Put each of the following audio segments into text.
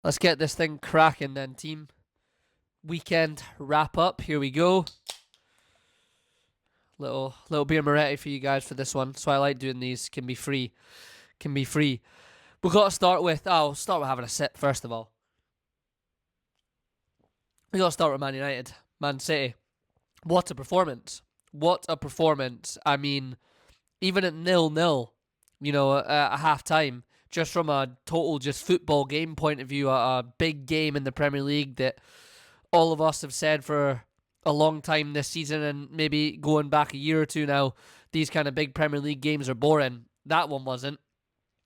Let's get this thing cracking then, team. Weekend wrap up. Here we go. Little beer Moretti for you guys for this one. So I like doing these. Can be free. Can be free. We've got to start with. I'll start with having a sip first of all. We got to start with Man United, Man City. What a performance! What a performance! I mean, even at 0-0, at half time, just from a total just football game point of view, a big game in the Premier League that all of us have said for a long time this season, and maybe going back a year or two now, these kind of big Premier League games are boring. That one wasn't.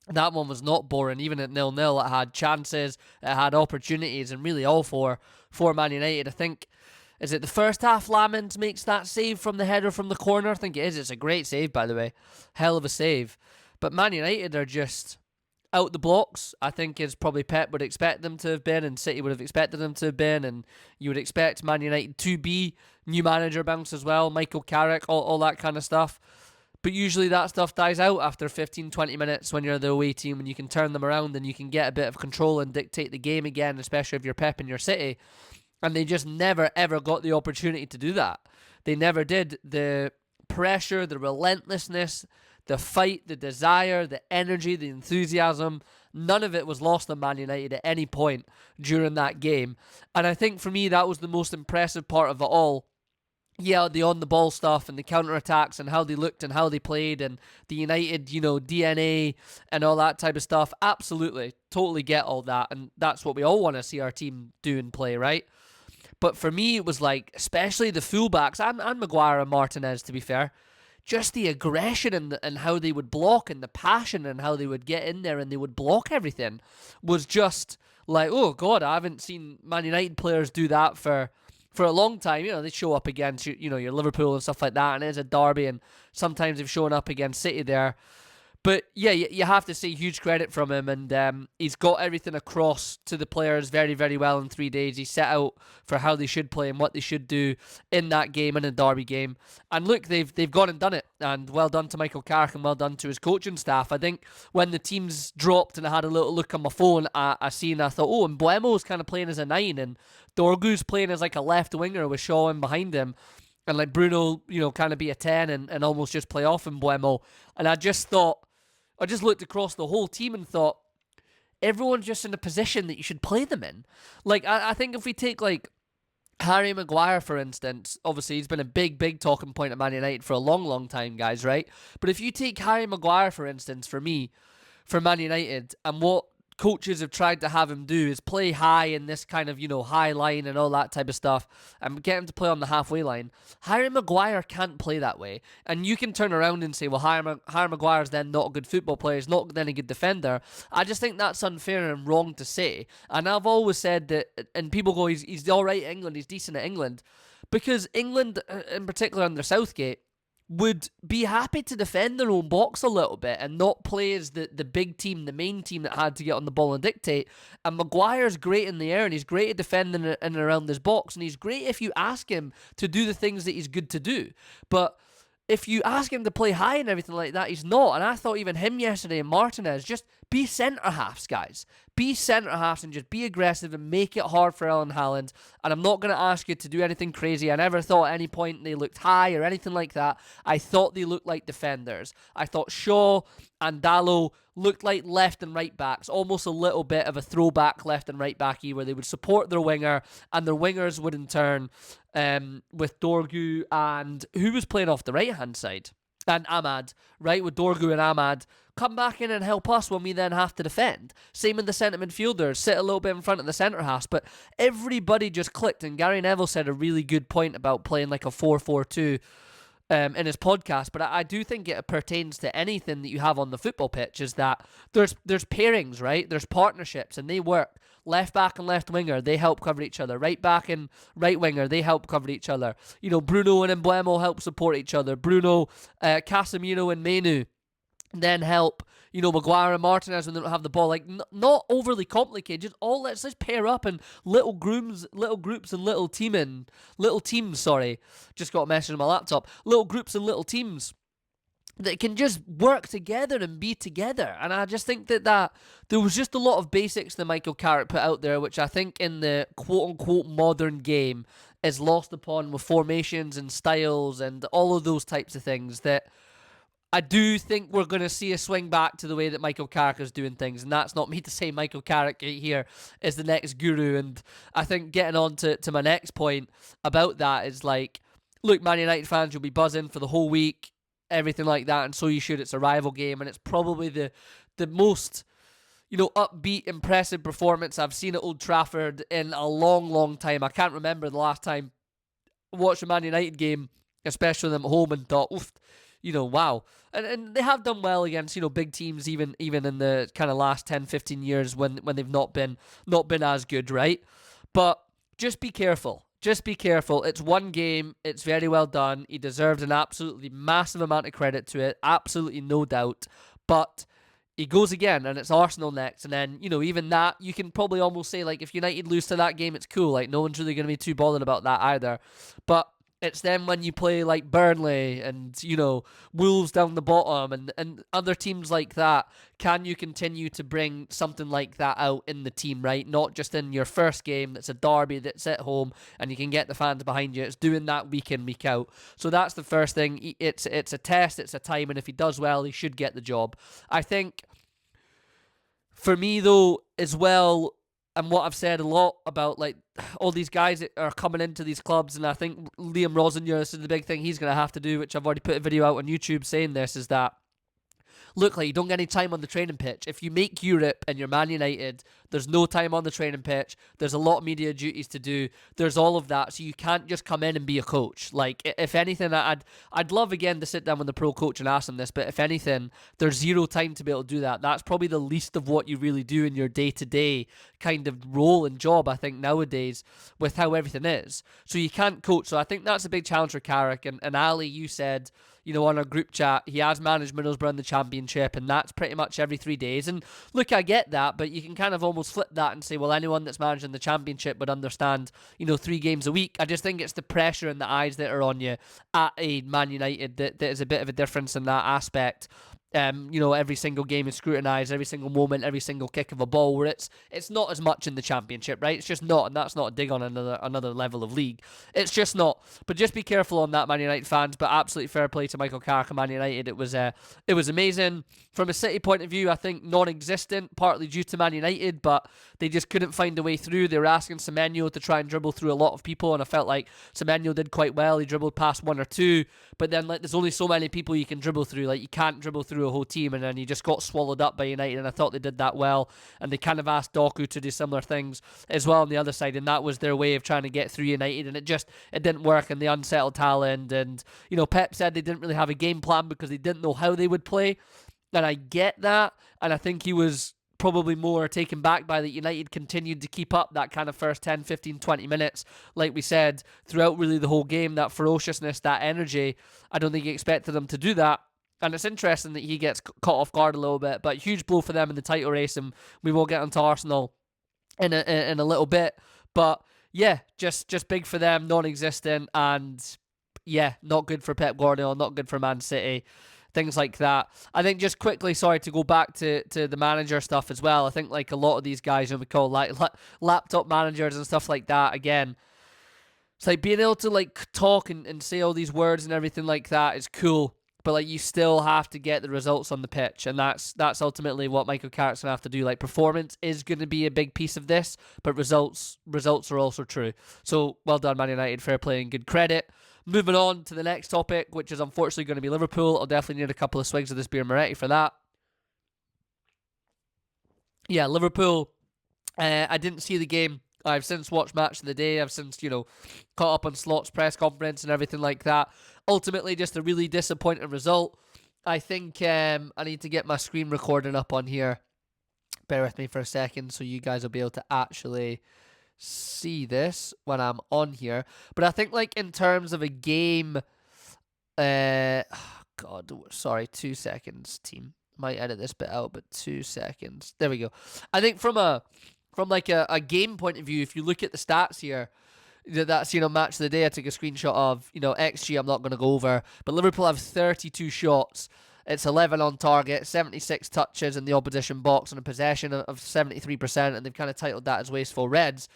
That one was not boring. Even at 0-0, it had chances, it had opportunities, and really all for Man United. I think, is it the first half Lamens makes that save from the header from the corner? I think it is. It's a great save, by the way. Hell of a save. But Man United are just out the blocks. I think is probably Pep would expect them to have been, and City would have expected them to have been, and you would expect Man United to be new manager bounce as well, Michael Carrick, all that kind of stuff. But usually that stuff dies out after 15, 20 minutes when you're the away team, and you can turn them around and you can get a bit of control and dictate the game again, especially if you're Pep in your City. And they just never, ever got the opportunity to do that. They never did. The pressure, the relentlessness, the fight, the desire, the energy, the enthusiasm, none of it was lost on Man United at any point during that game. And I think for me, that was the most impressive part of it all. Yeah, the on-the-ball stuff and the counter-attacks and how they looked and how they played and the United, DNA and all that type of stuff. Absolutely. Totally get all that. And that's what we all want to see our team do and play, right? But for me, it was like, especially the fullbacks and Maguire and Martinez, to be fair, just the aggression and how they would block and the passion and how they would get in there and they would block everything was just like, oh, God, I haven't seen Man United players do that for a long time. They show up against, your Liverpool and stuff like that, and it is a derby, and sometimes they've shown up against City there. But yeah, you have to say huge credit from him, and he's got everything across to the players very, very well in 3 days. He set out for how they should play and what they should do in that game, in a derby game. And look, they've gone and done it, and well done to Michael Carrick and well done to his coaching staff. I think when the teams dropped and I had a little look on my phone, I thought, oh, and Mbuemo's kind of playing as a 9, and Dorgu's playing as like a left winger with Shaw in behind him. And like Bruno, kind of be a 10 and almost just play off Mbuemo. And I just looked across the whole team and thought, everyone's just in a position that you should play them in. Like, I think if we take, like, Harry Maguire, for instance, obviously he's been a big, big talking point at Man United for a long, long time, guys, right? But if you take Harry Maguire, for instance, for me, for Man United, and what coaches have tried to have him do is play high in this kind of, high line and all that type of stuff and get him to play on the halfway line. Harry Maguire can't play that way. And you can turn around and say, well, Harry Maguire's then not a good football player, he's not then a good defender. I just think that's unfair and wrong to say. And I've always said that, and people go, he's all right at England, he's decent at England. Because England, in particular under Southgate, would be happy to defend their own box a little bit and not play as the big team, the main team that had to get on the ball and dictate. And Maguire's great in the air and he's great at defending in and around this box, and he's great if you ask him to do the things that he's good to do. But if you ask him to play high and everything like that, he's not. And I thought even him yesterday and Martinez, just be centre-halves, guys. Be centre-halves and just be aggressive and make it hard for Erling Haaland. And I'm not going to ask you to do anything crazy. I never thought at any point they looked high or anything like that. I thought they looked like defenders. I thought Shaw and Dalot looked like left and right backs, almost a little bit of a throwback left and right backy where they would support their winger and their wingers would in turn with Dorgu and who was playing off the right hand side? And Ahmad, right, with Dorgu and Ahmad, come back in and help us when we then have to defend. Same with the centre midfielders, sit a little bit in front of the centre half, but everybody just clicked, and Gary Neville said a really good point about playing like a 4-4-2 in his podcast, but I do think it pertains to anything that you have on the football pitch, is that there's pairings, right? There's partnerships, and they work. Left back and left winger, they help cover each other. Right back and right winger, they help cover each other. Bruno and Mbuemo help support each other. Bruno, Casemiro and Menu then help, Maguire and Martinez when they don't have the ball. Like, not overly complicated. Just let's just pair up and little groups and little teams. Sorry, just got a message on my laptop. Little groups and little teams. that can just work together and be together. And I just think that there was just a lot of basics that Michael Carrick put out there, which I think in the quote-unquote modern game is lost upon with formations and styles and all of those types of things that I do think we're going to see a swing back to the way that Michael Carrick is doing things. And that's not me to say Michael Carrick here is the next guru. And I think getting on to my next point about that is like, look, Man United fans, you'll be buzzing for the whole week, everything like that, and so you should. It's a rival game, and it's probably the most, upbeat, impressive performance I've seen at Old Trafford in a long, long time. I can't remember the last time I watched a Man United game, especially them at home, and thought, oof, wow. And they have done well against, big teams, even in the kind of last 10, 15 years when they've not been as good, right? But just be careful. Just be careful. It's one game. It's very well done. He deserves an absolutely massive amount of credit to it. Absolutely no doubt. But he goes again, and it's Arsenal next. And then, even that, you can probably almost say, like, if United lose to that game, it's cool. Like, no one's really going to be too bothered about that either. But it's then when you play, like, Burnley and, Wolves down the bottom and other teams like that, can you continue to bring something like that out in the team, right? Not just in your first game that's a derby that's at home and you can get the fans behind you. It's doing that week in, week out. So that's the first thing. It's a test, it's a time, and if he does well, he should get the job. I think, for me, though, as well, and what I've said a lot about, like, all these guys that are coming into these clubs, and I think Liam Rosenior, this is the big thing he's going to have to do, which I've already put a video out on YouTube saying this, is that, look, like, you don't get any time on the training pitch. If you make Europe and you're Man United, there's no time on the training pitch. There's a lot of media duties to do. There's all of that. So you can't just come in and be a coach. Like, if anything, I'd love, again, to sit down with the pro coach and ask them this, but if anything, there's zero time to be able to do that. That's probably the least of what you really do in your day-to-day kind of role and job, I think, nowadays, with how everything is. So you can't coach. So I think that's a big challenge for Carrick. And Ali, you said, on our group chat, he has managed Middlesbrough in the Championship, and that's pretty much every 3 days. And look, I get that, but you can kind of almost flip that and say, well, anyone that's managing the Championship would understand, 3 games a week. I just think it's the pressure and the eyes that are on you at a Man United that is a bit of a difference in that aspect. Every single game is scrutinised, every single moment, every single kick of a ball, where it's not as much in the Championship, right? It's just not, and that's not a dig on another level of league. It's just not. But just be careful on that, Man United fans. But absolutely fair play to Michael Carrick and Man United. It was amazing. From a City point of view, I think non-existent, partly due to Man United, but they just couldn't find a way through. They were asking Semenyo to try and dribble through a lot of people, and I felt like Semenyo did quite well. He dribbled past one or two, but then, like, there's only so many people you can dribble through. Like, you can't dribble through a whole team, and then he just got swallowed up by United, and I thought they did that well. And they kind of asked Doku to do similar things as well on the other side, and that was their way of trying to get through United, and it didn't work, and they unsettled Haaland. And Pep said they didn't really have a game plan because they didn't know how they would play, and I get that, and I think he was probably more taken back by that United continued to keep up that kind of first 10, 15, 20 minutes, like we said, throughout really the whole game, that ferociousness, that energy. I don't think he expected them to do that. And it's interesting that he gets caught off guard a little bit, but huge blow for them in the title race, and we will get onto Arsenal in a little bit. But yeah, just big for them, non-existent, and yeah, not good for Pep Guardiola, not good for Man City. Things like that. I think just quickly, sorry, to go back to the manager stuff as well. I think, like, a lot of these guys, we call laptop managers and stuff like that, again, it's like being able to, like, talk and say all these words and everything like that is cool, but, like, you still have to get the results on the pitch, and that's ultimately what Michael Carrick's going to have to do. Like, performance is going to be a big piece of this, but results are also true. So, well done, Man United, fair play and good credit. Moving on to the next topic, which is unfortunately going to be Liverpool. I'll definitely need a couple of swigs of this beer Moretti for that. Yeah, Liverpool, I didn't see the game. I've since watched Match of the Day. I've since, caught up on Slot's press conference and everything like that. Ultimately, just a really disappointing result. I think I need to get my screen recording up on here. Bear with me for a second so you guys will be able to actually see this when I'm on here. But I think, like, in terms of a game, God, sorry, 2 seconds, team. Might edit this bit out, but 2 seconds. There we go. I think from a game point of view, if you look at the stats here, That's, match of the day I took a screenshot of. XG I'm not going to go over, but Liverpool have 32 shots. It's 11 on target, 76 touches in the opposition box, and a possession of 73%, and they've kind of titled that as wasteful Reds.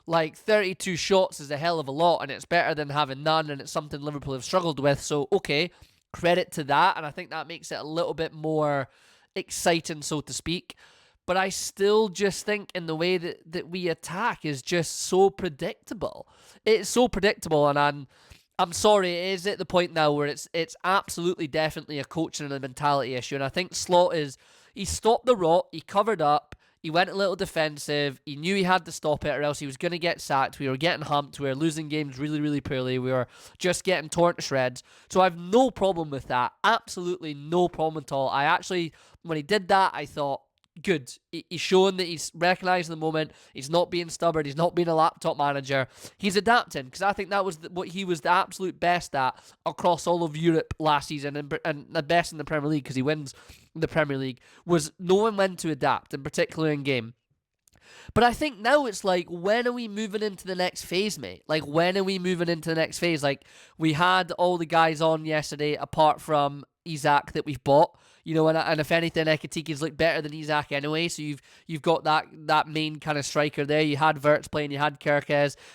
Like, 32 shots is a hell of a lot, and it's better than having none, and it's something Liverpool have struggled with. So, okay, credit to that, and I think that makes it a little bit more exciting, so to speak. But I still just think in the way that we attack is just so predictable. It's so predictable, and I'm sorry, it is at the point now where it's absolutely definitely a coaching and a mentality issue. And I think Slot he stopped the rot, he covered up, he went a little defensive, he knew he had to stop it or else he was going to get sacked. We were getting humped, we were losing games really, really poorly, we were just getting torn to shreds. So I have no problem with that, absolutely no problem at all. I actually, when he did that, I thought, good. He's showing that he's recognising the moment. He's not being stubborn. He's not being a laptop manager. He's adapting, because I think that was what he was the absolute best at across all of Europe last season, and the best in the Premier League, because he wins the Premier League, was knowing when to adapt, in particular in game. But I think now it's like, when are we moving into the next phase, mate? Like, when are we moving into the next phase? Like, we had all the guys on yesterday, apart from Isak, that we've bought. And if anything, Ekitiki's looked better than Isak anyway. So you've got that main kind of striker there. You had Wirtz playing, you had Carrick,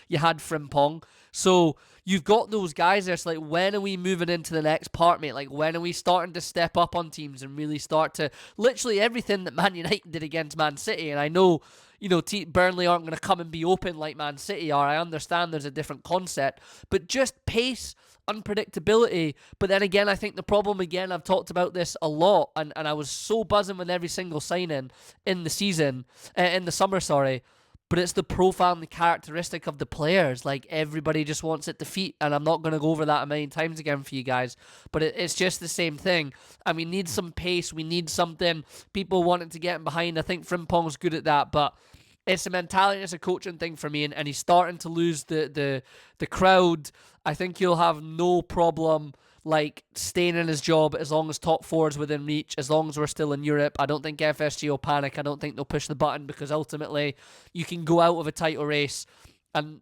you had Frimpong. So you've got those guys there. So, like, when are we moving into the next part, mate? Like, when are we starting to step up on teams and really start to literally everything that Man United did against Man City? And I know, Burnley aren't going to come and be open like Man City are. I understand there's a different concept, but just pace, unpredictability. But then again, I think the problem, again, I've talked about this a lot, and I was so buzzing with every single signing in the season, in the summer, sorry, but it's the profile and the characteristic of the players. Like, everybody just wants it defeat, and I'm not going to go over that a million times again for you guys, but it's just the same thing. And we need some pace, we need something, people wanting to get in behind. I think Frimpong's good at that, but it's a mentality, it's a coaching thing for me, and he's starting to lose the crowd. I think he'll have no problem, like, staying in his job as long as top four is within reach, as long as we're still in Europe. I don't think FSG will panic. I don't think they'll push the button, because ultimately you can go out of a title race and,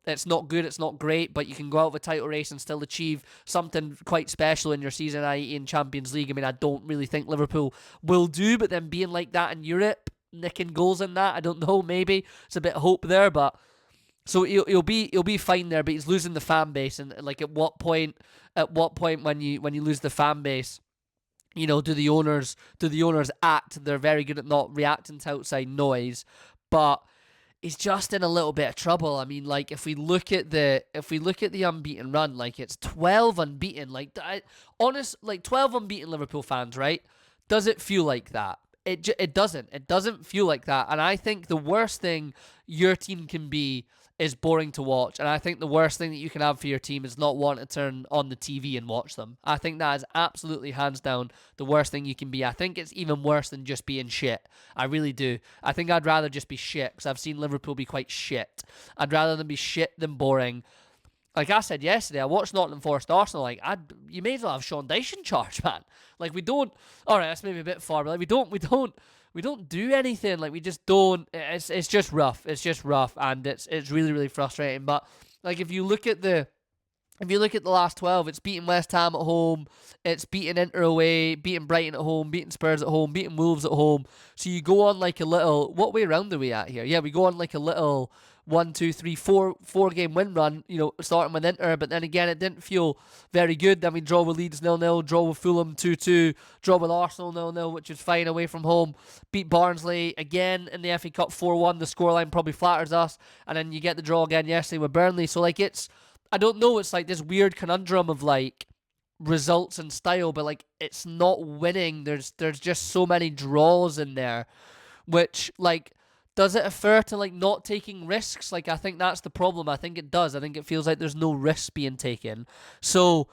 it's not good, it's not great, but you can go out of a title race and still achieve something quite special in your season, i.e. in Champions League. I mean, I don't really think Liverpool will do, but then being like that in Europe, nicking goals in that, I don't know, maybe it's a bit of hope there. But so he'll be fine there, but he's losing the fan base. And like, at what point when you lose the fan base, do the owners act? They're very good at not reacting to outside noise, but he's just in a little bit of trouble. I mean, like, if we look at the unbeaten run, like, it's 12 unbeaten. Like, 12 unbeaten Liverpool fans, right? Does it feel like that? It doesn't feel like that. And I think the worst thing your team can be is boring to watch. And I think the worst thing that you can have for your team is not want to turn on the TV and watch them. I think that is absolutely, hands down, the worst thing you can be. I think it's even worse than just being shit. I really do. I think I'd rather just be shit, because I've seen Liverpool be quite shit. I'd rather them be shit than boring. Like I said yesterday, I watched Nottingham Forest Arsenal. Like, you may as well have Sean Dyche in charge, man. Like, we don't. All right, that's maybe a bit far, but like, we don't do anything. Like, we just don't. It's just rough. It's just rough, and it's really, really frustrating. But like, if you look at the last 12, it's beating West Ham at home, it's beating Inter away, beating Brighton at home, beating Spurs at home, beating Wolves at home. So you go on like a little. What way round are we at here? Yeah, we go on like a little 1, 2, 3, 4 game win run, starting with Inter, but then again, it didn't feel very good. Then we draw with Leeds 0-0, draw with Fulham 2-2, draw with Arsenal 0-0, which is fine away from home, beat Barnsley again in the FA Cup 4-1, the scoreline probably flatters us, and then you get the draw again yesterday with Burnley. So like, I don't know, it's like this weird conundrum of like results and style, but like, it's not winning. There's just so many draws in there, which, like, does it refer to like not taking risks? Like, I think that's the problem. I think it does. I think it feels like there's no risks being taken. So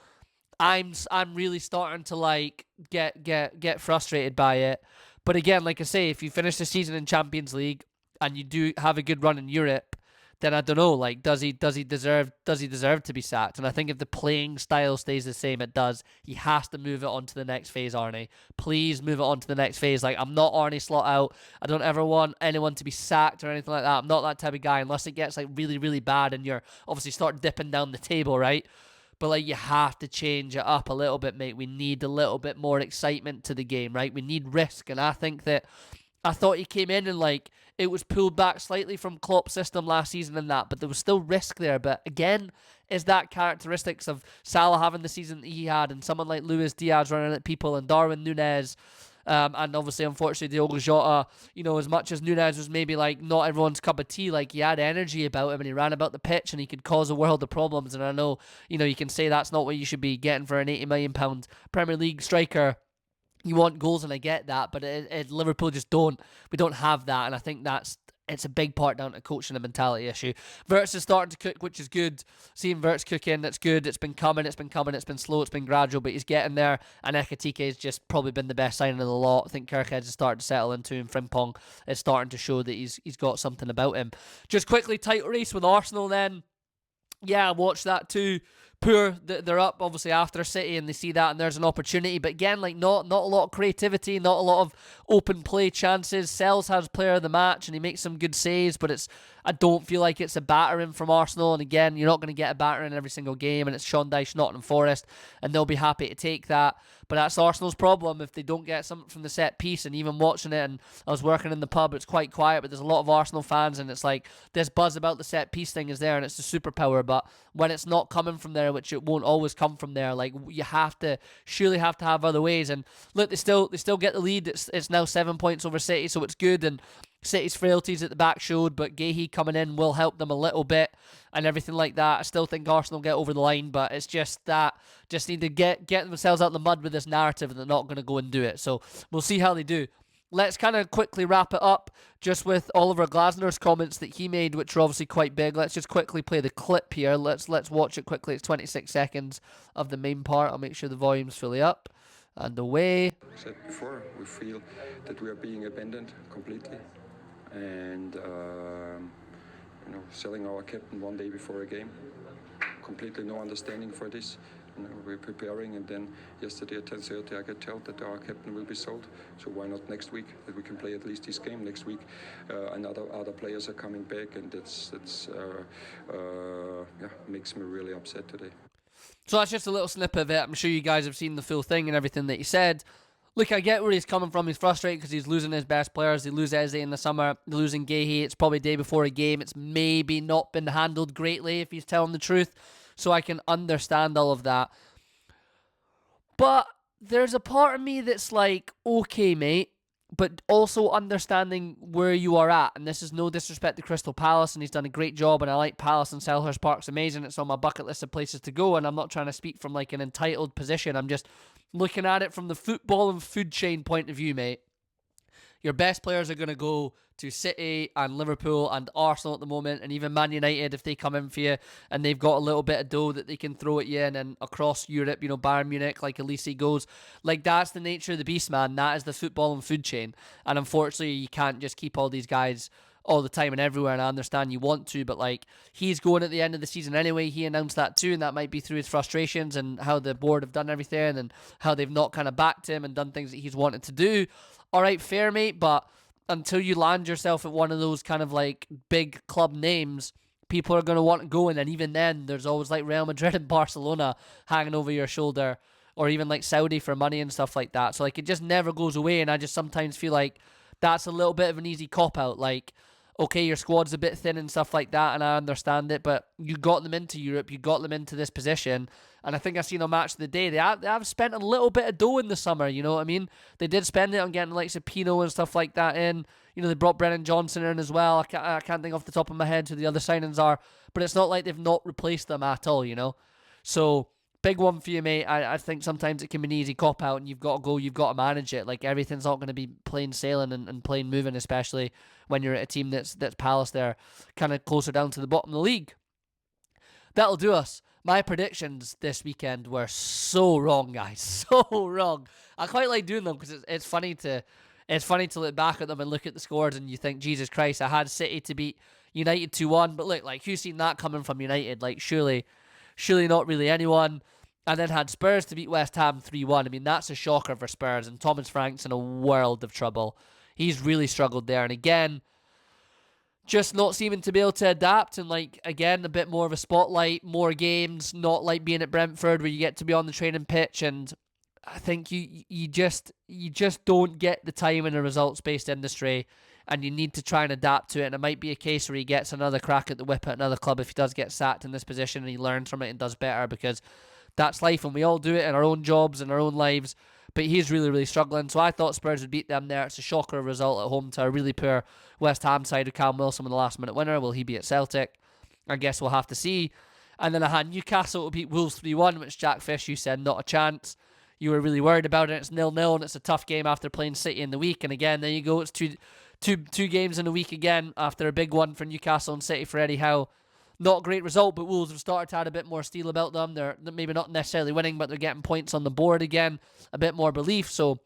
I'm really starting to like get frustrated by it. But again, like I say, if you finish the season in Champions League and you do have a good run in Europe, then I don't know. Like, does he deserve to be sacked? And I think if the playing style stays the same, it does. He has to move it on to the next phase, Arnie. Please move it on to the next phase. Like, I'm not Arnie Slot out. I don't ever want anyone to be sacked or anything like that. I'm not that type of guy unless it gets like really, really bad and you're obviously start dipping down the table, right? But like, you have to change it up a little bit, mate. We need a little bit more excitement to the game, right? We need risk, and I think that I thought he came in and like it was pulled back slightly from Klopp's system last season and that, but there was still risk there. But again, is that characteristics of Salah having the season that he had and someone like Luis Diaz running at people and Darwin Núñez, and obviously, unfortunately, Diogo Jota, you know, as much as Núñez was maybe like not everyone's cup of tea, like he had energy about him and he ran about the pitch and he could cause a world of problems. And I know, you know, you can say that's not what you should be getting for an £80 million Premier League striker. You want goals, and I get that, but Liverpool just don't. We don't have that, and I think it's a big part down to coaching, a mentality issue. Wirtz is starting to cook, which is good. Seeing Wirtz cooking, that's good. It's been coming, it's been slow, it's been gradual, but he's getting there. And Ekitike has just probably been the best signing of the lot. I think Carrick has started to settle into him. Frimpong is starting to show that he's got something about him. Just quickly, title race with Arsenal then. Yeah, I watched that too. Poor, they're up obviously after City and they see that and there's an opportunity, but again, like not a lot of creativity, not a lot of open play chances. Sells has player of the match and he makes some good saves, but I don't feel like it's a battering from Arsenal. And again, you're not going to get a battering every single game, and it's Sean Dyche, Nottingham Forest, and they'll be happy to take that. But that's Arsenal's problem if they don't get something from the set piece. And even watching it, and I was working in the pub, it's quite quiet, but there's a lot of Arsenal fans, and it's like this buzz about the set piece thing is there, and it's the superpower. But when it's not coming from there, which it won't always come from there, like you surely have to have other ways. And look, they still get the lead. It's now 7 points over City, so it's good. And City's frailties at the back showed, but Guéhi coming in will help them a little bit and everything like that. I still think Arsenal get over the line, but it's just need to get themselves out of the mud with this narrative, and they're not going to go and do it. So we'll see how they do. Let's kind of quickly wrap it up just with Oliver Glasner's comments that he made, which are obviously quite big. Let's just quickly play the clip here. Let's watch it quickly. It's 26 seconds of the main part. I'll make sure the volume's fully up. And away. I said before, we feel that we are being abandoned completely. And, selling our captain one day before a game. Completely no understanding for this. We're preparing, and then yesterday at 10:30 I get told that our captain will be sold. So why not next week, that we can play at least this game next week? And other players are coming back, and that's makes me really upset today. So that's just a little snippet of it. I'm sure you guys have seen the full thing and everything that he said. Look, I get where he's coming from. He's frustrated because he's losing his best players. They lose Eze in the summer. They're losing Guéhi. It's probably day before a game. It's maybe not been handled greatly, if he's telling the truth. So I can understand all of that. But there's a part of me that's like, okay, mate, but also understanding where you are at. And this is no disrespect to Crystal Palace, and he's done a great job, and I like Palace, and Selhurst Park's amazing. It's on my bucket list of places to go, and I'm not trying to speak from like an entitled position. I'm just looking at it from the football and food chain point of view, mate. Your best players are going to go to City and Liverpool and Arsenal at the moment, and even Man United if they come in for you and they've got a little bit of dough that they can throw at you, and then across Europe, Bayern Munich, like Elise goes. Like, that's the nature of the beast, man. That is the football and food chain. And unfortunately, you can't just keep all these guys all the time and everywhere, and I understand you want to, but like, he's going at the end of the season anyway. He announced that too, and that might be through his frustrations and how the board have done everything and how they've not kind of backed him and done things that he's wanted to do. Alright, fair, mate, but until you land yourself at one of those kind of like big club names, people are going to want to go, and then even then there's always like Real Madrid and Barcelona hanging over your shoulder, or even like Saudi for money and stuff like that. So like, it just never goes away, and I just sometimes feel like that's a little bit of an easy cop-out. Like, okay, your squad's a bit thin and stuff like that, and I understand it, but you got them into Europe, you got them into this position, and I think I've seen on Match of the Day, they have spent a little bit of dough in the summer, you know what I mean? They did spend it on getting like Pino and stuff like that in. They brought Brennan Johnson in as well. I can't think off the top of my head who the other signings are, but it's not like they've not replaced them at all, So, big one for you, mate. I think sometimes it can be an easy cop-out, and you've got to go, you've got to manage it. Like, everything's not going to be plain sailing and plain moving, especially when you're at a team that's Palace there, kind of closer down to the bottom of the league. That'll do us. My predictions this weekend were so wrong, guys. So wrong. I quite like doing them because it's funny to look back at them and look at the scores, and you think, Jesus Christ, I had City to beat United 2-1. But look, like, who's seen that coming from United? Like, surely not really anyone. And then had Spurs to beat West Ham 3-1. I mean, that's a shocker for Spurs. And Thomas Frank's in a world of trouble. He's really struggled there. And again, just not seeming to be able to adapt, and like, again, a bit more of a spotlight, more games, not like being at Brentford where you get to be on the training pitch. And I think you just don't get the time in a results-based industry, and you need to try and adapt to it. And it might be a case where he gets another crack at the whip at another club if he does get sacked in this position, and he learns from it and does better, because that's life, and we all do it in our own jobs and our own lives. But he's really, really struggling. So I thought Spurs would beat them there. It's a shocker result at home to a really poor West Ham side with Callum Wilson with the last-minute winner. Will he be at Celtic? I guess we'll have to see. And then I had Newcastle to beat Wolves 3-1, which Jack Fish, you said, not a chance. You were really worried about it. It's 0-0, and it's a tough game after playing City in the week. And again, there you go. It's two games in a week again after a big one for Newcastle and City for Eddie Howe. Not a great result, but Wolves have started to add a bit more steel about them. They're maybe not necessarily winning, but they're getting points on the board again. A bit more belief, so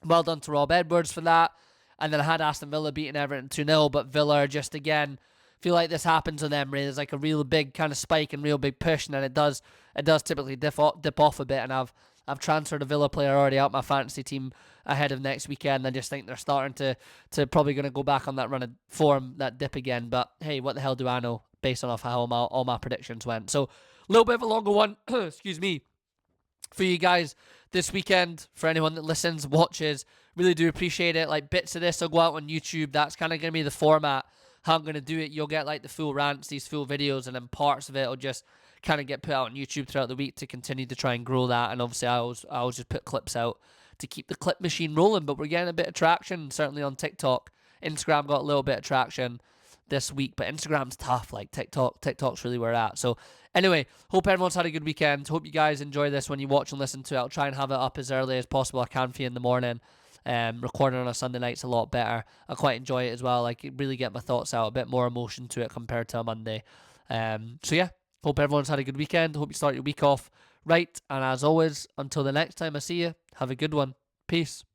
well done to Rob Edwards for that. And then I had Aston Villa beating Everton 2-0, but Villa just, again, feel like this happens with them, really. There's like a real big kind of spike and real big push, and then it does typically dip off a bit. And I've transferred a Villa player already out my fantasy team ahead of next weekend. I just think they're starting to probably going to go back on that run of form, that dip again. But hey, what the hell do I know based on how all my predictions went? So a little bit of a longer one, excuse me, for you guys this weekend. For anyone that listens, watches, really do appreciate it. Like, bits of this will go out on YouTube. That's kind of going to be the format, how I'm going to do it. You'll get like the full rants, these full videos, and then parts of it will just kind of get put out on YouTube throughout the week to continue to try and grow that. And obviously I always just put clips out to keep the clip machine rolling, but we're getting a bit of traction, certainly on TikTok. Instagram got a little bit of traction this week, but Instagram's tough. Like, TikTok's really where we're at. So anyway, hope everyone's had a good weekend. Hope you guys enjoy this when you watch and listen to it. I'll try and have it up as early as possible I can for you in the morning. Recording on a Sunday night's a lot better. I quite enjoy it as well. Like, really get my thoughts out, a bit more emotion to it compared to a Monday. So yeah, hope everyone's had a good weekend. Hope you start your week off right. And as always, until the next time I see you, have a good one. Peace.